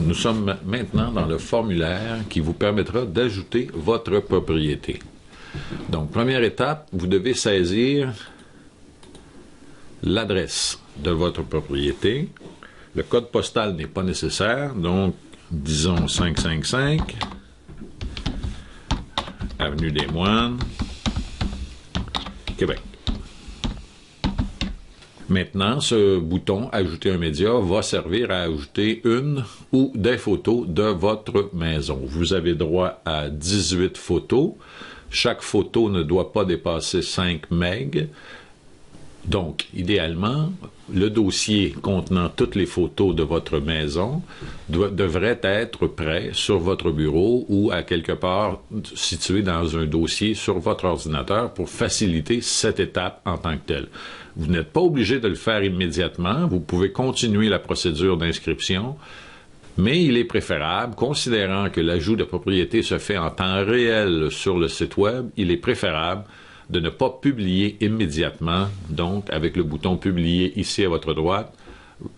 Nous sommes maintenant dans le formulaire qui vous permettra d'ajouter votre propriété. Donc, première étape, vous devez saisir l'adresse de votre propriété. Le code postal n'est pas nécessaire, donc disons 555, Avenue des Moines, Québec. Maintenant, ce bouton « Ajouter un média » va servir à ajouter une ou des photos de votre maison. Vous avez droit à 18 photos. Chaque photo ne doit pas dépasser 5 MB. Donc, idéalement, le dossier contenant toutes les photos de votre maison devrait être prêt sur votre bureau ou à quelque part situé dans un dossier sur votre ordinateur pour faciliter cette étape en tant que telle. Vous n'êtes pas obligé de le faire immédiatement. Vous pouvez continuer la procédure d'inscription, mais il est préférable, considérant que l'ajout de propriété se fait en temps réel sur le site Web, il est préférable de ne pas publier immédiatement, donc avec le bouton « Publier » ici à votre droite,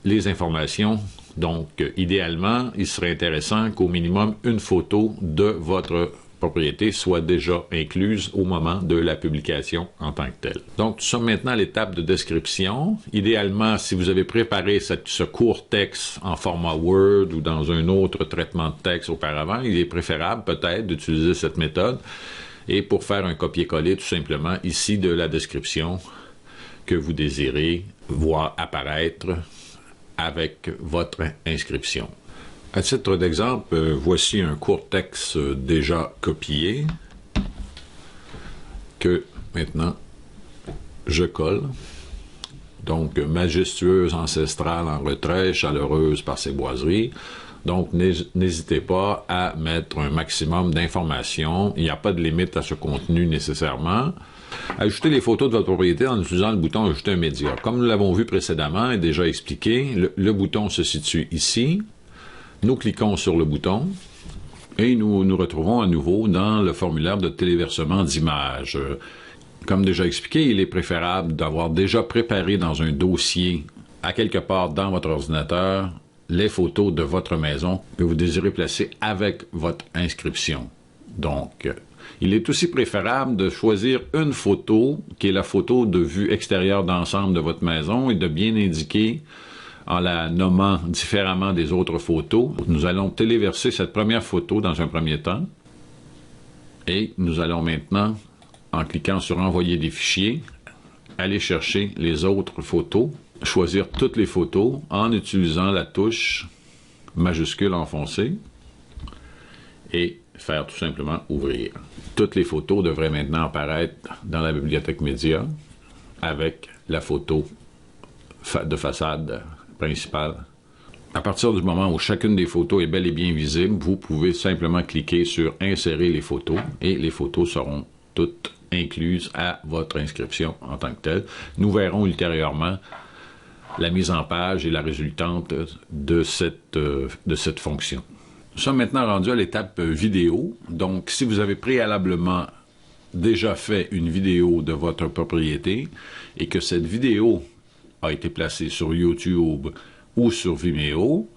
les informations. Donc, idéalement, il serait intéressant qu'au minimum une photo de votre propriété soit déjà incluse au moment de la publication en tant que telle. Donc, nous sommes maintenant à l'étape de description. Idéalement, si vous avez préparé ce court texte en format Word ou dans un autre traitement de texte auparavant, il est préférable peut-être d'utiliser cette méthode et pour faire un copier-coller tout simplement ici de la description que vous désirez voir apparaître avec votre inscription. À titre d'exemple, voici un court texte déjà copié que maintenant je colle. Donc, majestueuse, ancestrale, en retrait, chaleureuse par ses boiseries. Donc, n'hésitez pas à mettre un maximum d'informations. Il n'y a pas de limite à ce contenu nécessairement. Ajoutez les photos de votre propriété en utilisant le bouton « Ajouter un média ». Comme nous l'avons vu précédemment et déjà expliqué, le bouton se situe ici. Nous cliquons sur le bouton et nous nous retrouvons à nouveau dans le formulaire de téléversement d'images. Comme déjà expliqué, il est préférable d'avoir déjà préparé dans un dossier à quelque part dans votre ordinateur les photos de votre maison que vous désirez placer avec votre inscription. Donc, il est aussi préférable de choisir une photo qui est la photo de vue extérieure d'ensemble de votre maison et de bien indiquer en la nommant différemment des autres photos. Nous allons téléverser cette première photo dans un premier temps et nous allons maintenant, en cliquant sur « Envoyer des fichiers », aller chercher les autres photos, choisir toutes les photos en utilisant la touche majuscule enfoncée et faire tout simplement « Ouvrir ». Toutes les photos devraient maintenant apparaître dans la bibliothèque média avec la photo de façade principale. À partir du moment où chacune des photos est bel et bien visible, vous pouvez simplement cliquer sur « Insérer les photos » et les photos seront toutes incluses à votre inscription en tant que telle. Nous verrons ultérieurement la mise en page et la résultante de cette fonction. Nous sommes maintenant rendus à l'étape vidéo. Donc, si vous avez préalablement déjà fait une vidéo de votre propriété et que cette vidéo a été placée sur YouTube ou sur Vimeo,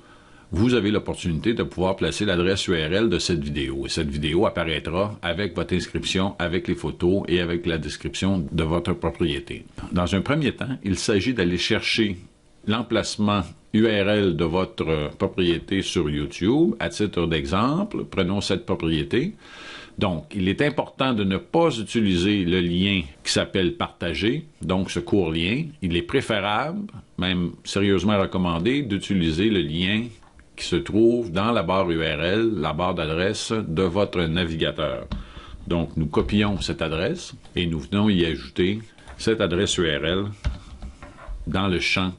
vous avez l'opportunité de pouvoir placer l'adresse URL de cette vidéo. Et cette vidéo apparaîtra avec votre inscription, avec les photos et avec la description de votre propriété. Dans un premier temps, il s'agit d'aller chercher l'emplacement URL de votre propriété sur YouTube. À titre d'exemple, prenons cette propriété. Donc, il est important de ne pas utiliser le lien qui s'appelle « Partager », donc ce court lien. Il est préférable, même sérieusement recommandé, d'utiliser le lien qui se trouve dans la barre URL, la barre d'adresse de votre navigateur. Donc, nous copions cette adresse et nous venons y ajouter cette adresse URL dans le champ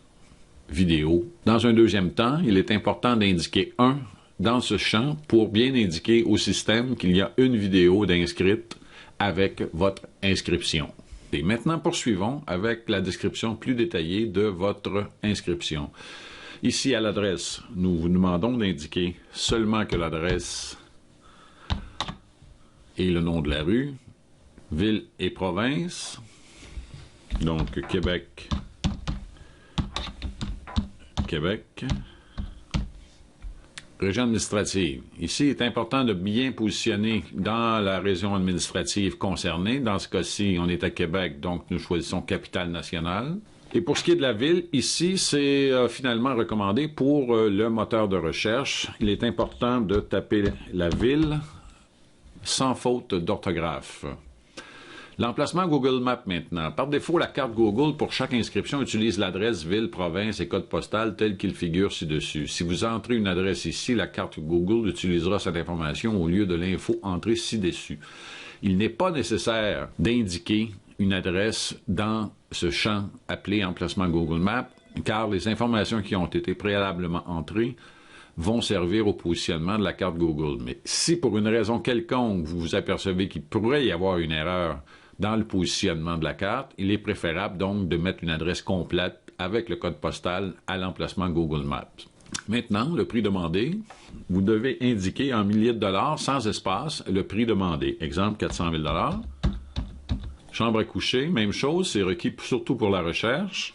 vidéo. Dans un deuxième temps, il est important d'indiquer 1 dans ce champ pour bien indiquer au système qu'il y a une vidéo d'inscrite avec votre inscription. Et maintenant, poursuivons avec la description plus détaillée de votre inscription. Ici, à l'adresse, nous vous demandons d'indiquer seulement que l'adresse et le nom de la rue, ville et province, donc Québec, Région administrative. Ici, il est important de bien positionner dans la région administrative concernée. Dans ce cas-ci, on est à Québec, donc nous choisissons capitale nationale. Et pour ce qui est de la ville, ici, c'est finalement recommandé pour le moteur de recherche. Il est important de taper la ville sans faute d'orthographe. L'emplacement Google Maps maintenant. Par défaut, la carte Google pour chaque inscription utilise l'adresse ville, province et code postal tel qu'il figure ci-dessus. Si vous entrez une adresse ici, la carte Google utilisera cette information au lieu de l'info entrée ci-dessus. Il n'est pas nécessaire d'indiquer une adresse dans ce champ appelé emplacement Google Maps, car les informations qui ont été préalablement entrées vont servir au positionnement de la carte Google. Mais si pour une raison quelconque vous vous apercevez qu'il pourrait y avoir une erreur dans le positionnement de la carte, il est préférable donc de mettre une adresse complète avec le code postal à l'emplacement Google Maps. Maintenant, le prix demandé, vous devez indiquer en milliers de dollars, sans espace, le prix demandé. Exemple, 400 000 $. Chambre à coucher, même chose, c'est requis surtout pour la recherche.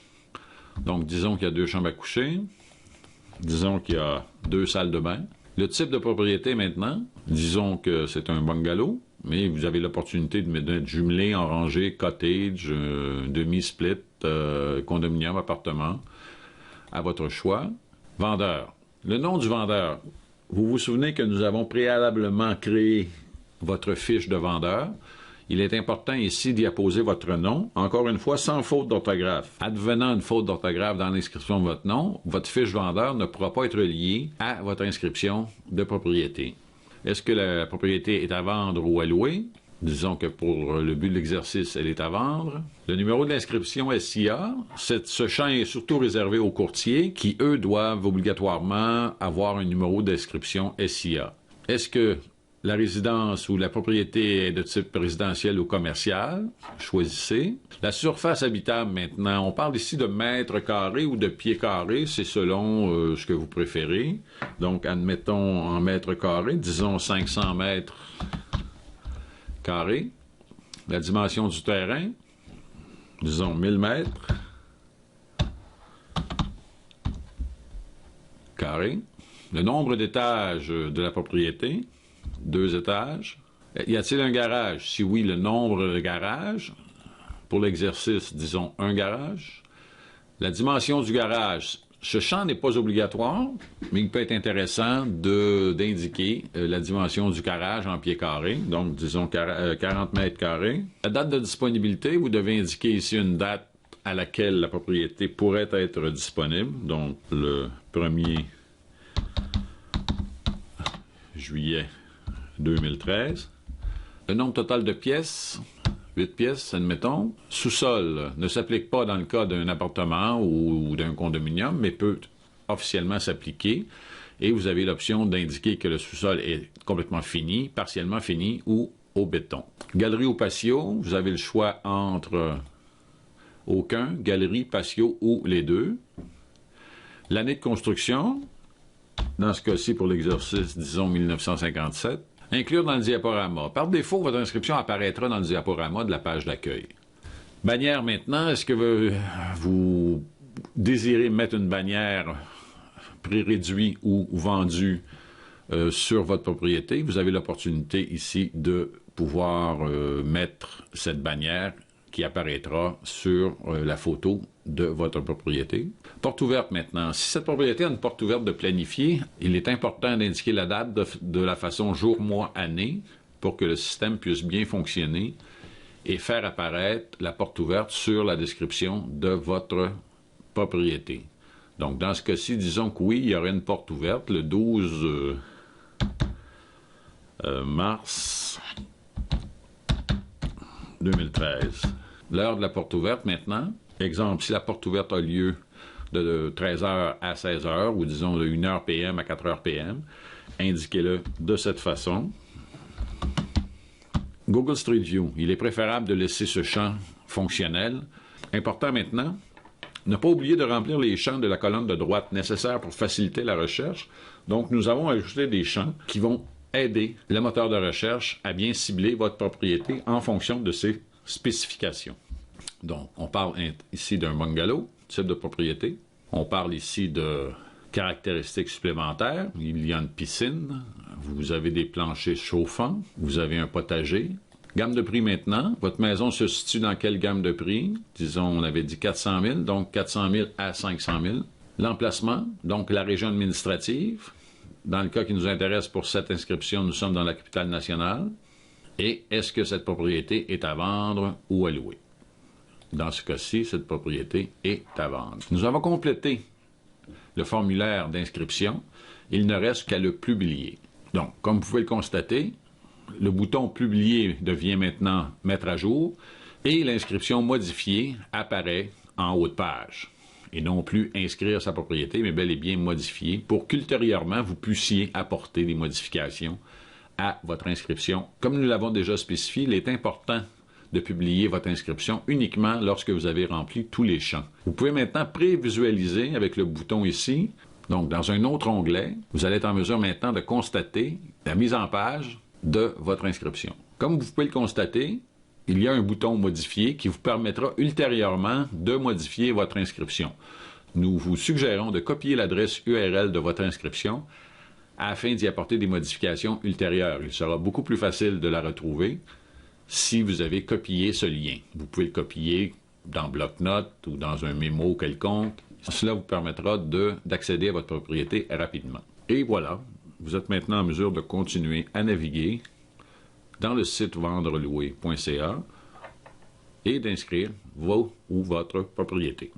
Donc, disons qu'il y a 2 chambres à coucher. Disons qu'il y a 2 salles de bain. Le type de propriété maintenant, disons que c'est un bungalow, mais vous avez l'opportunité de mettre jumelé en rangée, cottage, demi-split, condominium, appartement, à votre choix. Vendeur. Le nom du vendeur. Vous vous souvenez que nous avons préalablement créé votre fiche de vendeur. Il est important ici d'y apposer votre nom, encore une fois, sans faute d'orthographe. Advenant une faute d'orthographe dans l'inscription de votre nom, votre fiche vendeur ne pourra pas être liée à votre inscription de propriété. Est-ce que la propriété est à vendre ou à louer? Disons que pour le but de l'exercice, elle est à vendre. Le numéro de l'inscription SIA, ce champ est surtout réservé aux courtiers qui, eux, doivent obligatoirement avoir un numéro d'inscription SIA. Est-ce que la résidence ou la propriété est de type résidentiel ou commercial? Choisissez. La surface habitable maintenant, on parle ici de mètres carrés ou de pieds carrés, c'est selon ce que vous préférez. Donc, admettons en mètres carrés, disons 500 mètres carrés. La dimension du terrain, disons 1000 mètres carrés. Le nombre d'étages de la propriété, 2 étages. Y a-t-il un garage? Si oui, le nombre de garages. Pour l'exercice, disons 1 garage. La dimension du garage. Ce champ n'est pas obligatoire, mais il peut être intéressant d'indiquer la dimension du garage en pieds carrés. Donc, disons 40 mètres carrés. La date de disponibilité, vous devez indiquer ici une date à laquelle la propriété pourrait être disponible. Donc, le 1er juillet 2013. Le nombre total de pièces, 8 pièces, admettons. Sous-sol ne s'applique pas dans le cas d'un appartement ou d'un condominium, mais peut officiellement s'appliquer. Et vous avez l'option d'indiquer que le sous-sol est complètement fini, partiellement fini ou au béton. Galerie ou patio, vous avez le choix entre aucun, galerie, patio ou les deux. L'année de construction, dans ce cas-ci pour l'exercice, disons 1957. Inclure dans le diaporama. Par défaut, votre inscription apparaîtra dans le diaporama de la page d'accueil. Bannière maintenant, est-ce que vous désirez mettre une bannière prix réduit ou vendue sur votre propriété? Vous avez l'opportunité ici de pouvoir mettre cette bannière qui apparaîtra sur la photo de votre propriété. Porte ouverte maintenant. Si cette propriété a une porte ouverte de planifier, il est important d'indiquer la date de la façon jour, mois, année pour que le système puisse bien fonctionner et faire apparaître la porte ouverte sur la description de votre propriété. Donc, dans ce cas-ci, disons que oui, il y aurait une porte ouverte le 12 mars 2013. L'heure de la porte ouverte maintenant. Exemple, si la porte ouverte a lieu de 13h à 16h, ou disons de 1h PM à 4h PM, indiquez-le de cette façon. Google Street View, il est préférable de laisser ce champ fonctionnel. Important maintenant, ne pas oublier de remplir les champs de la colonne de droite nécessaires pour faciliter la recherche. Donc, nous avons ajouté des champs qui vont aider le moteur de recherche à bien cibler votre propriété en fonction de ses spécifications. Donc, on parle ici d'un bungalow, type de propriété. On parle ici de Caractéristiques supplémentaires, il y a une piscine, vous avez des planchers chauffants, vous avez un potager. Gamme de prix maintenant, votre maison se situe dans quelle gamme de prix? Disons, on avait dit 400 000, donc 400 000 à 500 000. L'emplacement, donc la région administrative. Dans le cas qui nous intéresse pour cette inscription, nous sommes dans la capitale nationale. Et est-ce que cette propriété est à vendre ou à louer? Dans ce cas-ci, cette propriété est à vendre. Nous avons complété le formulaire d'inscription. Il ne reste qu'à le publier. Donc, comme vous pouvez le constater, le bouton « Publier » devient maintenant « Mettre à jour » et l'inscription modifiée apparaît en haut de page. Et non plus inscrire sa propriété, mais bel et bien modifier pour qu'ultérieurement, vous puissiez apporter des modifications à votre inscription. Comme nous l'avons déjà spécifié, il est important de publier votre inscription uniquement lorsque vous avez rempli tous les champs. Vous pouvez maintenant prévisualiser avec le bouton ici. Donc, dans un autre onglet, vous allez être en mesure maintenant de constater la mise en page de votre inscription. Comme vous pouvez le constater, il y a un bouton « Modifier » qui vous permettra ultérieurement de modifier votre inscription. Nous vous suggérons de copier l'adresse URL de votre inscription afin d'y apporter des modifications ultérieures. Il sera beaucoup plus facile de la retrouver si vous avez copié ce lien. Vous pouvez le copier dans bloc-notes ou dans un mémo quelconque. Cela vous permettra d'accéder à votre propriété rapidement. Et voilà, vous êtes maintenant en mesure de continuer à naviguer dans le site vendrelouer.ca et d'inscrire vos ou votre propriété.